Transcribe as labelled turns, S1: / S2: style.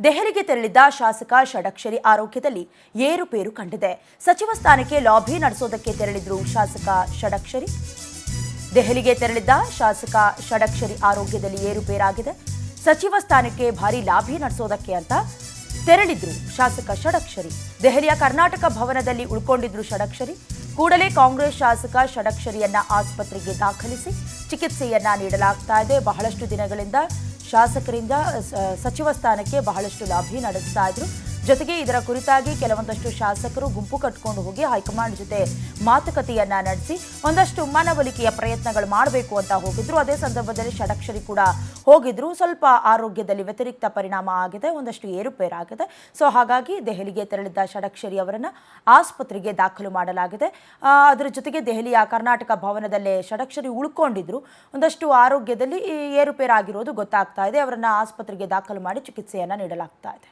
S1: ದೆಹಲಿಗೆ ತೆರಳಿದ್ದ ಶಾಸಕ ಷಡಕ್ಷರಿ ಆರೋಗ್ಯದಲ್ಲಿ ಏರುಪೇರು ಕಂಡಿದೆ. ಸಚಿವ ಸ್ಥಾನಕ್ಕೆ ಲಾಬಿ ನಡೆಸೋದಕ್ಕೆ ತೆರಳಿದ್ರು ಶಾಸಕ ಷಡಕ್ಷರಿ. ದೆಹಲಿಗೆ ತೆರಳಿದ್ದ ಶಾಸಕ ಷಡಕ್ಷರಿ ಆರೋಗ್ಯದಲ್ಲಿ ಏರುಪೇರಾಗಿದೆ. ಸಚಿವ ಸ್ಥಾನಕ್ಕೆ ಭಾರಿ ಲಾಬಿ ನಡೆಸೋದಕ್ಕೆ ಅಂತ ತೆರಳಿದ್ರು ಶಾಸಕ ಷಡಕ್ಷರಿ. ದೆಹಲಿಯ ಕರ್ನಾಟಕ ಭವನದಲ್ಲಿ ಉಳ್ಕೊಂಡಿದ್ರು ಷಡಕ್ಷರಿ. ಕೂಡಲೇ ಕಾಂಗ್ರೆಸ್ ಶಾಸಕ ಷಡಕ್ಷರಿಯನ್ನ ಆಸ್ಪತ್ರೆಗೆ ದಾಖಲಿಸಿ ಚಿಕಿತ್ಸೆಯನ್ನ ನೀಡಲಾಗ್ತಾ ಇದೆ. ಬಹಳಷ್ಟು ದಿನಗಳಿಂದ ಶಾಸಕರಿಂದ ಸಚಿವ ಸ್ಥಾನಕ್ಕೆ ಬಹಳಷ್ಟು ಲಾಬಿ ನಡೆಸ್ತಾ ಇದ್ರು. ಜೊತೆಗೆ ಇದರ ಕುರಿತಾಗಿ ಕೆಲವೊಂದಷ್ಟು ಶಾಸಕರು ಗುಂಪು ಕಟ್ಟಿಕೊಂಡು ಹೋಗಿ ಹೈಕಮಾಂಡ್ ಜೊತೆ ಮಾತುಕತೆಯನ್ನ ನಡೆಸಿ ಒಂದಷ್ಟು ಮನವೊಲಿಕೆಯ ಪ್ರಯತ್ನಗಳು ಮಾಡಬೇಕು ಅಂತ ಹೋಗಿದ್ರು. ಅದೇ ಸಂದರ್ಭದಲ್ಲಿ ಷಡಕ್ಷರಿ ಕೂಡ ಹೋಗಿದ್ರು. ಸ್ವಲ್ಪ ಆರೋಗ್ಯದಲ್ಲಿ ವ್ಯತಿರಿಕ್ತ ಪರಿಣಾಮ ಆಗಿದೆ, ಒಂದಷ್ಟು ಏರುಪೇರಾಗಿದೆ. ಸೊ ಹಾಗಾಗಿ ದೆಹಲಿಗೆ ತೆರಳಿದ್ದ ಷಡಕ್ಷರಿ ಅವರನ್ನ ಆಸ್ಪತ್ರೆಗೆ ದಾಖಲು ಮಾಡಲಾಗಿದೆ. ಅದರ ಜೊತೆಗೆ ದೆಹಲಿಯ ಕರ್ನಾಟಕ ಭವನದಲ್ಲೇ ಷಡಕ್ಷರಿ ಉಳ್ಕೊಂಡಿದ್ರು. ಒಂದಷ್ಟು ಆರೋಗ್ಯದಲ್ಲಿ ಏರುಪೇರಾಗಿರೋದು ಗೊತ್ತಾಗ್ತಾ ಇದೆ. ಅವರನ್ನ ಆಸ್ಪತ್ರೆಗೆ ದಾಖಲು ಮಾಡಿ ಚಿಕಿತ್ಸೆಯನ್ನ ನೀಡಲಾಗ್ತಾ ಇದೆ.